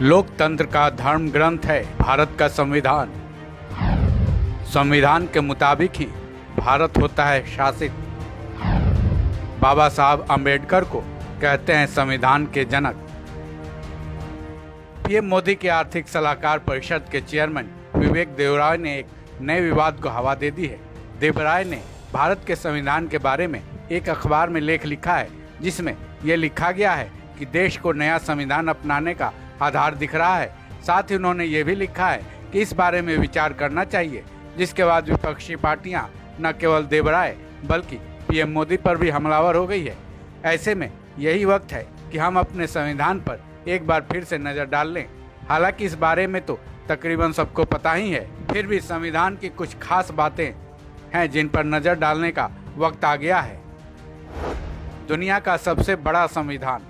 लोकतंत्र का धर्म ग्रंथ है भारत का संविधान। संविधान के मुताबिक ही भारत होता है शासित। बाबा साहब अम्बेडकर को कहते हैं संविधान के जनक। पीएम मोदी के आर्थिक सलाहकार परिषद के चेयरमैन विवेक देवराय ने एक नए विवाद को हवा दे दी है। देवराय ने भारत के संविधान के बारे में एक अखबार में लेख लिखा है, जिसमें यह लिखा गया है कि देश को नया संविधान अपनाने का आधार दिख रहा है। साथ ही उन्होंने ये भी लिखा है कि इस बारे में विचार करना चाहिए, जिसके बाद विपक्षी पार्टियां न केवल देवराय बल्कि पीएम मोदी पर भी हमलावर हो गई है। ऐसे में यही वक्त है कि हम अपने संविधान पर एक बार फिर से नज़र डाल लें। हालांकि इस बारे में तो तकरीबन सबको पता ही है, फिर भी संविधान की कुछ खास बातें हैं जिन पर नज़र डालने का वक्त आ गया है। दुनिया का सबसे बड़ा संविधान।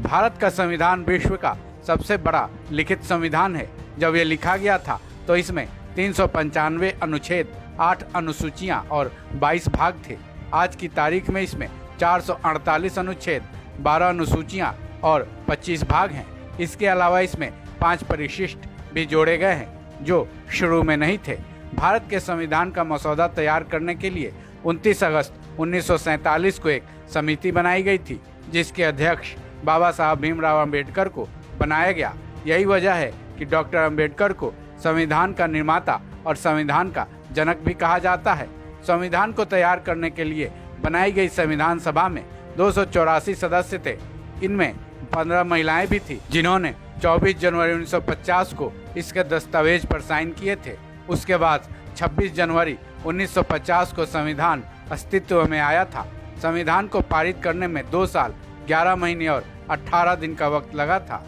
भारत का संविधान विश्व का सबसे बड़ा लिखित संविधान है। जब यह लिखा गया था तो इसमें 395 अनुच्छेद, 8 अनुसूचियां और 22 भाग थे। आज की तारीख में इसमें 448 अनुच्छेद, 12 अनुसूचियां और 25 भाग हैं। इसके अलावा इसमें 5 परिशिष्ट भी जोड़े गए हैं जो शुरू में नहीं थे। भारत के संविधान का मसौदा तैयार करने के लिए 29 अगस्त 1947 को एक समिति बनाई गई थी, जिसके अध्यक्ष बाबा साहब भीमराव अंबेडकर को बनाया गया। यही वजह है कि डॉक्टर अंबेडकर को संविधान का निर्माता और संविधान का जनक भी कहा जाता है। संविधान को तैयार करने के लिए बनाई गई संविधान सभा में 284 सदस्य थे। इनमें 15 महिलाएं भी थी, जिन्होंने 24 जनवरी 1950 को इसके दस्तावेज पर साइन किए थे। उसके बाद 26 जनवरी 1950 को संविधान अस्तित्व में आया था। संविधान को पारित करने में 2 साल, 11 महीने और 18 दिन का वक्त लगा था।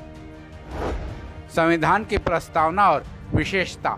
संविधान की प्रस्तावना और विशेषता।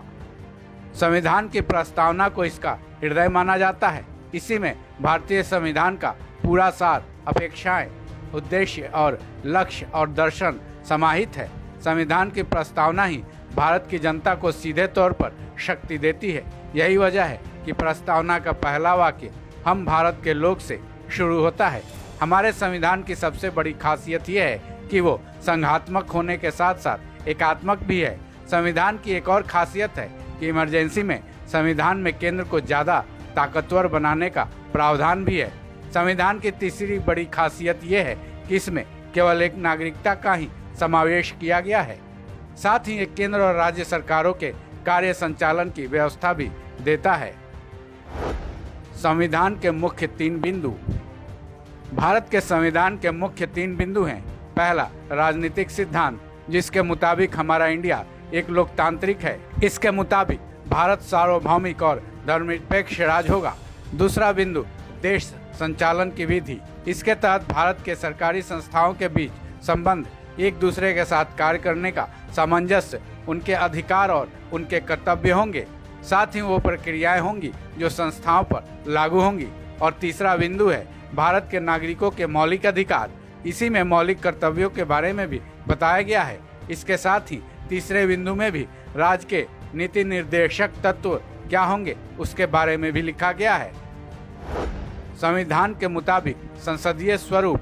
संविधान की प्रस्तावना को इसका हृदय माना जाता है। इसी में भारतीय संविधान का पूरा सार, अपेक्षाएं, उद्देश्य और लक्ष्य और दर्शन समाहित है। संविधान की प्रस्तावना ही भारत की जनता को सीधे तौर पर शक्ति देती है। यही वजह है कि प्रस्तावना का पहला वाक्य हम भारत के लोग से शुरू होता है। हमारे संविधान की सबसे बड़ी खासियत यह है कि वो संघात्मक होने के साथ साथ एकात्मक भी है। संविधान की एक और खासियत है कि इमरजेंसी में संविधान में केंद्र को ज़्यादा ताकतवर बनाने का प्रावधान भी है। संविधान की तीसरी बड़ी खासियत यह है कि इसमें केवल एक नागरिकता का ही समावेश किया गया है। साथ ही एक केंद्र और राज्य सरकारों के कार्य संचालन की व्यवस्था भी देता है। संविधान के मुख्य 3 बिंदु। भारत के संविधान के मुख्य 3 बिंदु हैं। पहला, राजनीतिक सिद्धांत, जिसके मुताबिक हमारा इंडिया एक लोकतांत्रिक है। इसके मुताबिक भारत सार्वभौमिक और धर्मनिरपेक्ष राज्य होगा। दूसरा बिंदु, देश संचालन की विधि। इसके तहत भारत के सरकारी संस्थाओं के बीच संबंध, एक दूसरे के साथ कार्य करने का सामंजस्य, उनके अधिकार और उनके कर्तव्य होंगे। साथ ही वो प्रक्रियाएं होंगी जो संस्थाओं पर लागू होंगी। और तीसरा बिंदु है भारत के नागरिकों के मौलिक अधिकार। इसी में मौलिक कर्तव्यों के बारे में भी बताया गया है। इसके साथ ही तीसरे बिंदु में भी राज्य के नीति निर्देशक तत्व क्या होंगे उसके बारे में भी लिखा गया है। संविधान के मुताबिक संसदीय स्वरूप।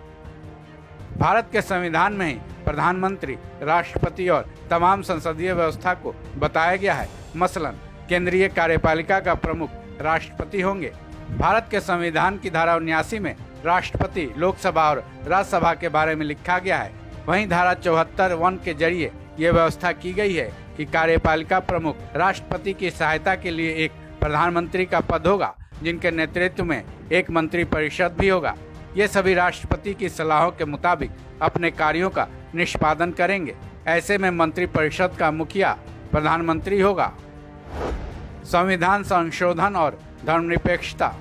भारत के संविधान में ही प्रधानमंत्री, राष्ट्रपति और तमाम संसदीय व्यवस्था को बताया गया है। मसलन केंद्रीय कार्यपालिका का प्रमुख राष्ट्रपति होंगे। भारत के संविधान की धारा 79 में राष्ट्रपति, लोकसभा और राज्यसभा के बारे में लिखा गया है। वहीं धारा 74(1) के जरिए ये व्यवस्था की गई है कि कार्यपालिका प्रमुख राष्ट्रपति की सहायता के लिए एक प्रधानमंत्री का पद होगा, जिनके नेतृत्व में एक मंत्री परिषद भी होगा। ये सभी राष्ट्रपति की सलाहों के मुताबिक अपने कार्यों का निष्पादन करेंगे। ऐसे में मंत्री परिषद का मुखिया प्रधानमंत्री होगा। संविधान संशोधन और धर्मनिरपेक्षता।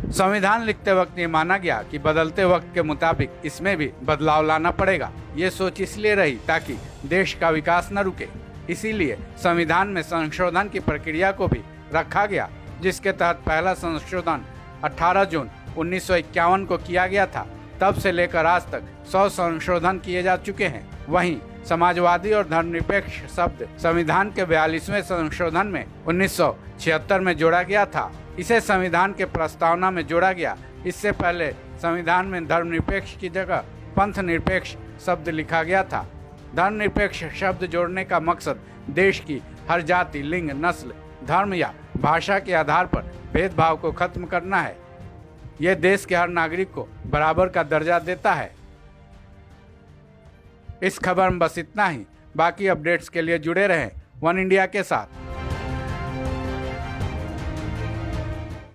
संविधान लिखते वक्त ये माना गया कि बदलते वक्त के मुताबिक इसमें भी बदलाव लाना पड़ेगा। ये सोच इसलिए रही ताकि देश का विकास न रुके। इसीलिए संविधान में संशोधन की प्रक्रिया को भी रखा गया, जिसके तहत पहला संशोधन 18 जून 1951 को किया गया था। तब से लेकर आज तक 100 संशोधन किए जा चुके हैं। वहीं समाजवादी और धर्मनिरपेक्ष शब्द संविधान के 42वें संशोधन में 1976 में जोड़ा गया था। इसे संविधान के प्रस्तावना में जोड़ा गया। इससे पहले संविधान में धर्मनिरपेक्ष की जगह पंथ निरपेक्ष शब्द लिखा गया था। धर्मनिरपेक्ष शब्द जोड़ने का मकसद देश की हर जाति, लिंग, नस्ल, धर्म या भाषा के आधार पर भेदभाव को खत्म करना है। यह देश के हर नागरिक को बराबर का दर्जा देता है। इस खबर में बस इतना ही। बाकी अपडेट्स के लिए जुड़े रहें वन इंडिया के साथ।